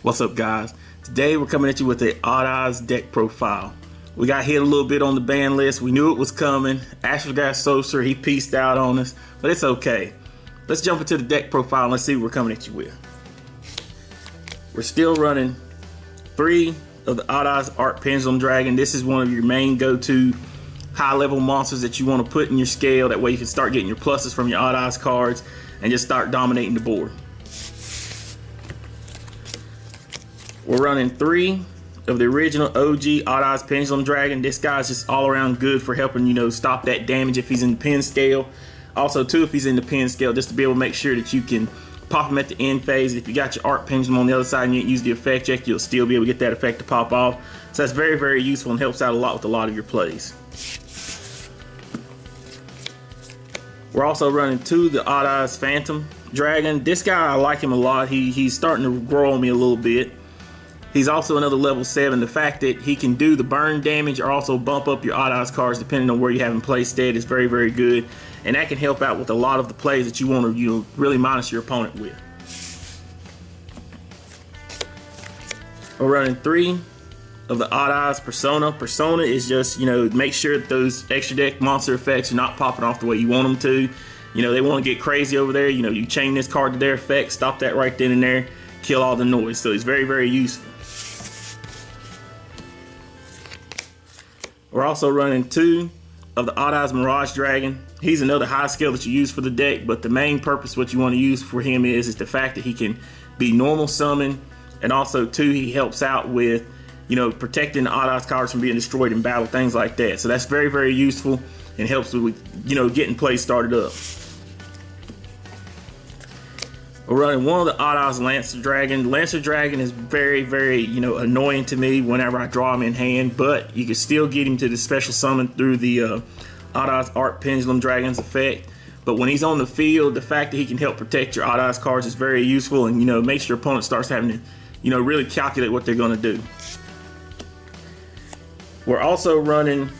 What's up, guys? Today we're coming at you with the Odd Eyes deck profile. We got hit a little bit on the ban list. We knew it was coming. Astrograph Sorcerer, he pieced out on us, but it's okay. Let's jump into the deck profile and let's see what we're coming at you with. We're still running 3 of the Odd Eyes Art Pendulum Dragon. This is one of your main go-to high-level monsters that you want to put in your scale. That way you can start getting your pluses from your Odd Eyes cards and just start dominating the board. We're running 3 of the original OG Odd Eyes Pendulum Dragon. This guy's just all around good for helping, stop that damage if he's in the pin scale. Also, too, if he's in the pin scale, just to be able to make sure that you can pop him at the end phase. If you got your Art Pendulum on the other side and you didn't use the effect check, you'll still be able to get that effect to pop off. So that's very, very useful and helps out a lot with a lot of your plays. We're also running 2 of the Odd Eyes Phantom Dragon. This guy, I like him a lot. He's starting to grow on me a little bit. He's also another level 7. The fact that he can do the burn damage or also bump up your Odd Eyes cards depending on where you have him placed stead is very, very good. And that can help out with a lot of the plays that you want to really minus your opponent with. We're running 3 of the Odd Eyes Persona. Persona is just, make sure that those extra deck monster effects are not popping off the way you want them to. They want to get crazy over there. You chain this card to their effect, stop that right then and there, kill all the noise. So it's very, very useful. We're also running 2 of the Odd Eyes Mirage Dragon. He's another high scale that you use for the deck, but the main purpose what you want to use for him is the fact that he can be normal summon, and also too he helps out with protecting the Odd Eyes cards from being destroyed in battle, things like that. So that's very, very useful and helps with getting plays started up. We're running 1 of the Odd Eyes Lancer Dragon. Lancer Dragon is very, very, annoying to me whenever I draw him in hand, but you can still get him to the special summon through the Odd Eyes Art Pendulum Dragon's effect. But when he's on the field, the fact that he can help protect your Odd Eyes cards is very useful, and makes your opponent starts having to, really calculate what they're going to do. We're also running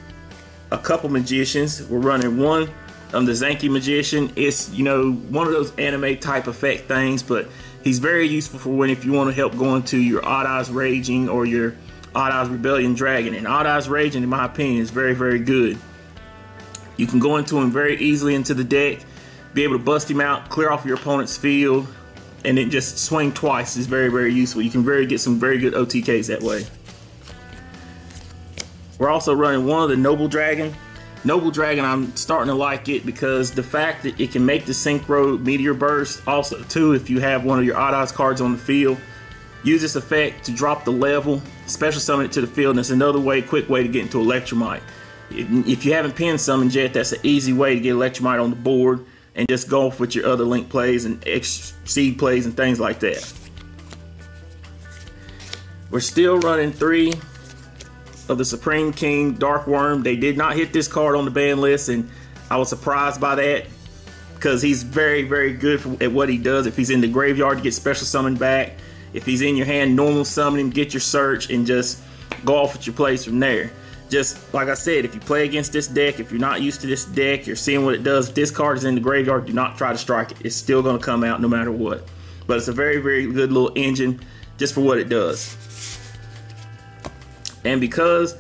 a couple magicians. We're running 1 of the Zanky Magician. It's one of those anime type effect things, but he's very useful for if you want to help go into your Odd Eyes Raging or your Odd Eyes Rebellion Dragon. And Odd Eyes Raging, in my opinion, is very, very good. You can go into him very easily into the deck, be able to bust him out, clear off your opponent's field, and then just swing twice is very, very useful. You can get some very good OTKs that way. We're also running 1 of the Noble Dragon. Noble Dragon, I'm starting to like it because the fact that it can make the Synchro Meteor Burst. Also, too, if you have one of your Odd Eyes cards on the field, use this effect to drop the level, special summon it to the field, and it's another quick way to get into Electromite. If you haven't pin summoned yet, that's an easy way to get Electromite on the board and just go off with your other link plays and seed plays and things like that. We're still running 3 of the Supreme King Dark Worm. They did not hit this card on the ban list, and I was surprised by that because he's very, very good at what he does. If he's in the graveyard, you get special summon back. If he's in your hand, normal summon him, get your search, and just go off with your plays from there. Just like I said, if you play against this deck, if you're not used to this deck, you're seeing what it does. If this card is in the graveyard, do not try to strike it. It's still going to come out no matter what. But it's a very, very good little engine just for what it does. And because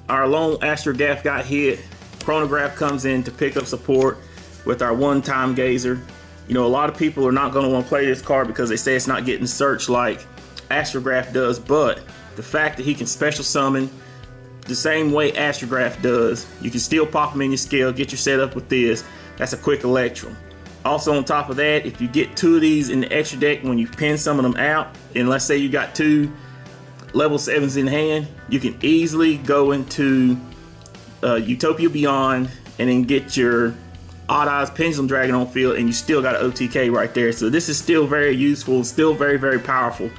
our lone Astrograph got hit, Chronograph comes in to pick up support with our one-time gazer. A lot of people are not going to want to play this card because they say it's not getting searched like Astrograph does, but the fact that he can special summon the same way Astrograph does, you can still pop him in your scale, get your setup with this. That's a quick Electrum. Also on top of that, if you get 2 of these in the extra deck when you pin some of them out, and let's say you got 2 level 7s in hand, you can easily go into Utopia Beyond and then get your Odd Eyes Pendulum Dragon on field, and you still got an OTK right there. So this is still very useful, still very, very powerful.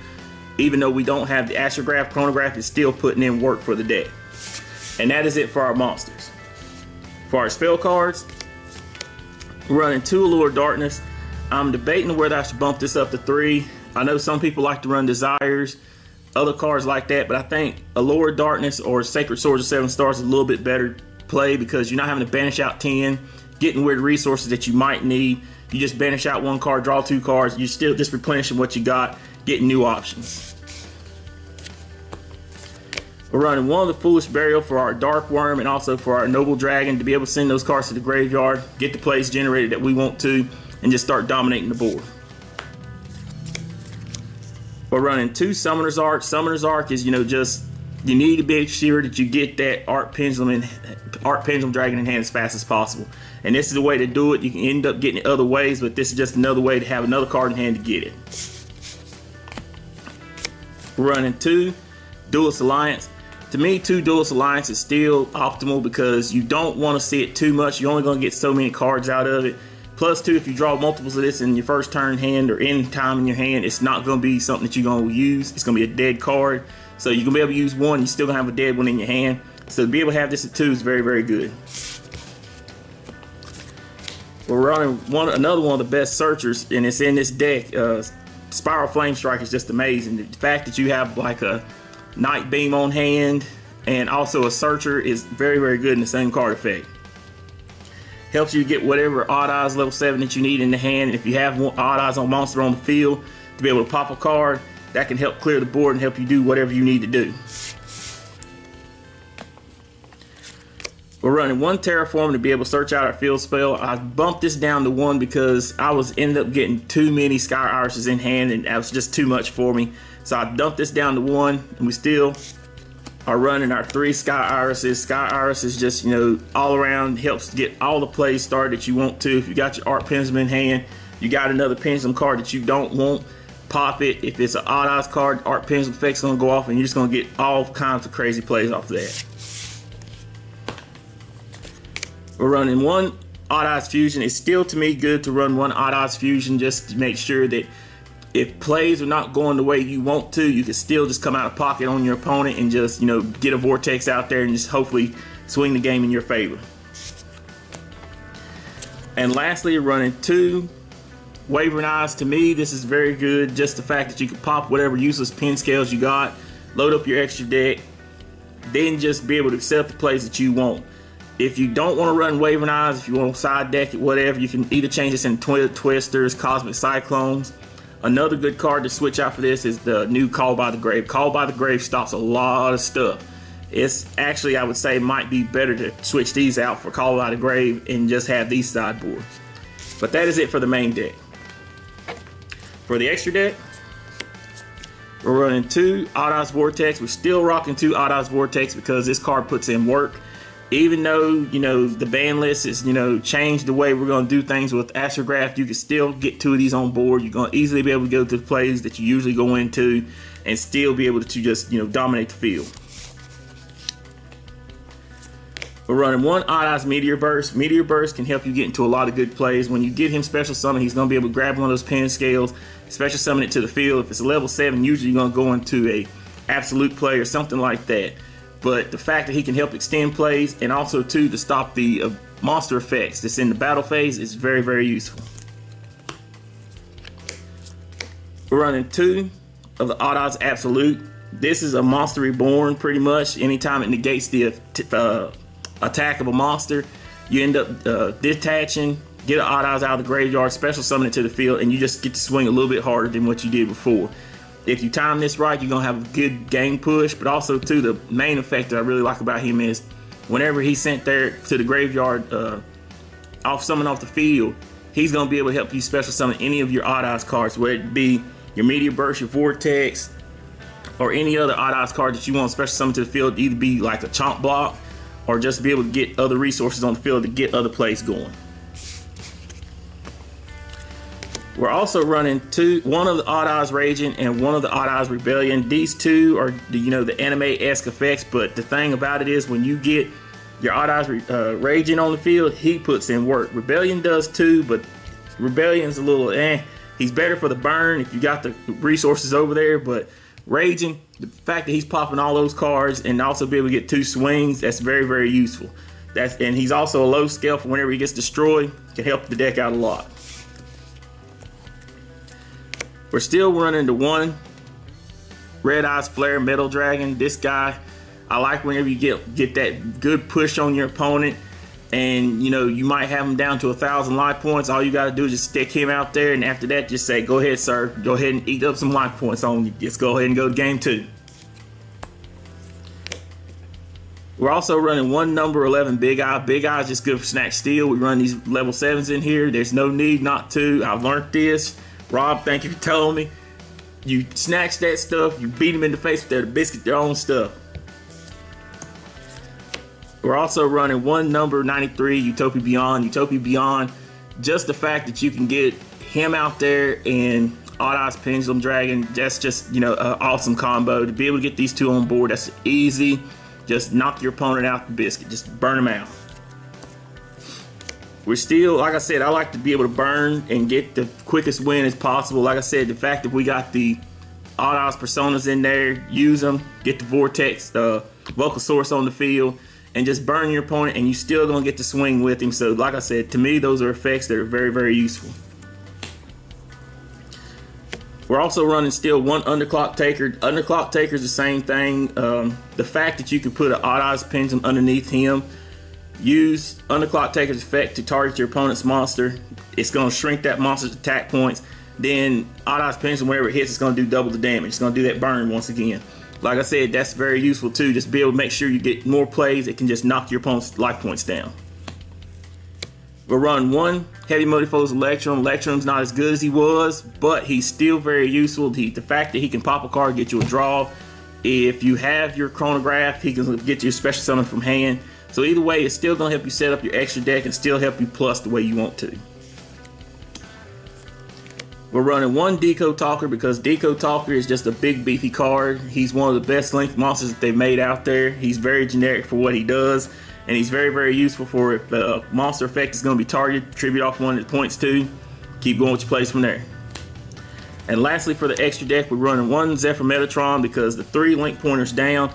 Even though we don't have the Astrograph, Chronograph is still putting in work for the deck. And that is it for our monsters. For our spell cards, we're running 2 Allure Darkness. I'm debating whether I should bump this up to 3. I know some people like to run Desires, other cards like that, but I think Allure Darkness or Sacred Swords of 7 Stars is a little bit better play because you're not having to banish out 10, getting weird resources that you might need. You just banish out 1 card, draw 2 cards, you're still just replenishing what you got, getting new options. We're running one of the Foolish Burial for our Dark Worm and also for our Noble Dragon to be able to send those cards to the graveyard, get the plays generated that we want to, and just start dominating the board. We're running 2 Summoner's Arc. Summoner's Arc is, just, you need to be sure that you get that Arc Pendulum Dragon in hand as fast as possible. And this is the way to do it. You can end up getting it other ways, but this is just another way to have another card in hand to get it. We're running 2 Duelist Alliance. To me, 2 Duelist Alliance is still optimal because you don't want to see it too much. You're only going to get so many cards out of it. Plus 2, if you draw multiples of this in your first turn hand or any time in your hand, it's not going to be something that you're going to use. It's going to be a dead card. So you're going to be able to use 1, you're still going to have a dead one in your hand. So to be able to have this at 2 is very, very good. We're running another one of the best searchers, and it's in this deck. Spiral Flame Strike is just amazing. The fact that you have like a Night Beam on hand and also a searcher is very, very good in the same card effect. Helps you get whatever odd odds level 7 that you need in the hand. And if you have odd odds on monster on the field to be able to pop a card, that can help clear the board and help you do whatever you need to do. We're running 1 Terraform to be able to search out our field spell. I bumped this down to 1 because I ended up getting too many Sky Irises in hand, and that was just too much for me. So I dumped this down to 1, and we still are running our 3 Sky Irises. Sky Iris is just, all around, helps get all the plays started that you want to. If you got your Arc Pendulum in hand, you got another Pendulum card that you don't want, pop it. If it's an odd odds card, Arc Pendulum effect's gonna go off, and you're just gonna get all kinds of crazy plays off of that. We're running 1 Odd Odds Fusion. It's still, to me, good to run 1 Odd Odds Fusion just to make sure that if plays are not going the way you want to, you can still just come out of pocket on your opponent and just, get a Vortex out there and just hopefully swing the game in your favor. And lastly, running 2 Wavering Eyes. To me, this is very good. Just the fact that you can pop whatever useless pen scales you got, load up your extra deck, then just be able to accept the plays that you want. If you don't want to run Wavering Eyes, if you want to side deck it, whatever, you can either change this in Twisters, Cosmic Cyclones. Another good card to switch out for this is the new Call by the Grave. Call by the Grave stops a lot of stuff. It's actually, I would say, might be better to switch these out for Call by the Grave and just have these sideboards. But that is it for the main deck. For the extra deck, we're running 2 Odd Odds Vortex. We're still rocking 2 Odd Odds Vortex because this card puts in work. Even though, the ban list is, changed the way we're going to do things with Astrograph, you can still get 2 of these on board. You're going to easily be able to go to the plays that you usually go into and still be able to just, dominate the field. We're running 1 Odd Odds Meteor Burst. Meteor Burst can help you get into a lot of good plays. When you get him Special Summon, he's going to be able to grab one of those pen scales, Special Summon it to the field. If it's a level 7, usually you're going to go into a absolute play or something like that. But the fact that he can help extend plays and also, too, to stop the monster effects that's in the battle phase is very, very useful. We're running 2 of the Odd Odds Absolute. This is a Monster Reborn, pretty much. Anytime it negates the attack of a monster, you end up detaching, get an Odd Odds out of the graveyard, Special Summon it to the field, and you just get to swing a little bit harder than what you did before. If you time this right, you're going to have a good game push, but also, too, the main effect that I really like about him is whenever he's sent there to the graveyard, summon off the field, he's going to be able to help you Special Summon any of your Odd Odds cards, whether it be your Meteor Burst, your Vortex, or any other Odd Odds card that you want to Special Summon to the field, either be like a Chomp Block or just be able to get other resources on the field to get other plays going. We're also running 1 of the Odd Odds Raging and 1 of the Odd Odds Rebellion. These 2 are the anime-esque effects, but the thing about it is when you get your Odd Odds Raging on the field, he puts in work. Rebellion does too, but Rebellion's a little He's better for the burn if you got the resources over there, but Raging, the fact that he's popping all those cards and also be able to get 2 swings, that's very, very useful. And he's also a low scale for whenever he gets destroyed, can help the deck out a lot. We're still running the 1 Red Eyes Flare Metal Dragon. This guy, I like whenever you get that good push on your opponent and you might have him down to 1,000 life points. All you got to do is just stick him out there, and after that just say, go ahead, sir, go ahead and eat up some life points on you. Just go ahead and go to game 2. We're also running one number 11 Big Eye. Big Eye is just good for snatch steel. We run these level 7s in here. There's no need not to. I've learned this. Rob, thank you for telling me. You snatch that stuff, you beat them in the face with their Biscuit, their own stuff. We're also running one number 93 Utopia Beyond. Utopia Beyond, just the fact that you can get him out there and Odd Eyes Pendulum Dragon, that's just, you know, an awesome combo. To be able to get these two on board, that's easy. Just knock your opponent out the Biscuit. Just burn them out. We're still, like I said, I like to be able to burn and get the quickest win as possible. Like I said, the fact that we got the Odd Eyes Personas in there, use them, get the Vortex, the Vocal Source on the field, and just burn your opponent, and you still gonna get to swing with him. So like I said, to me, those are effects that are very, very useful. We're also running still one Underclock Taker. Underclock Taker is the same thing. The fact that you can put an Odd Eyes Pendulum underneath him, use Underclock Taker's effect to target your opponent's monster. It's going to shrink that monster's attack points. Then Odd Eyes Pendulum, whenever it hits, it's going to do double the damage. It's going to do that burn once again. Like I said, that's very useful too. Just be able to make sure you get more plays that can just knock your opponent's life points down. We'll run one Heavy Multifoes Electrum. Electrum's not as good as he was, but he's still very useful. The fact that he can pop a card, get you a draw. If you have your chronograph, he can get you a special summon from hand. So either way, it's still going to help you set up your extra deck and still help you plus the way you want to. We're running one Decode Talker because Decode Talker is just a big beefy card. He's one of the best length monsters that they've made out there. He's very generic for what he does. And he's very, very useful for if the monster effect is going to be targeted, tribute off one that points to, keep going with your plays from there. And lastly, for the extra deck, we're running one Zephyr Metatron because the 3 link pointers down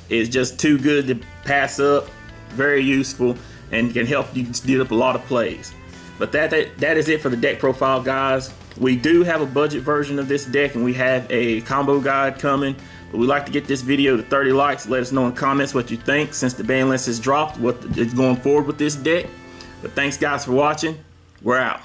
is just too good to pass up. Very useful and can help you get up a lot of plays. But that is it for the deck profile, guys. We do have a budget version of this deck and we have a combo guide coming. But we'd like to get this video to 30 likes. Let us know in the comments what you think since the ban list has dropped, what is going forward with this deck. But thanks guys for watching. We're out.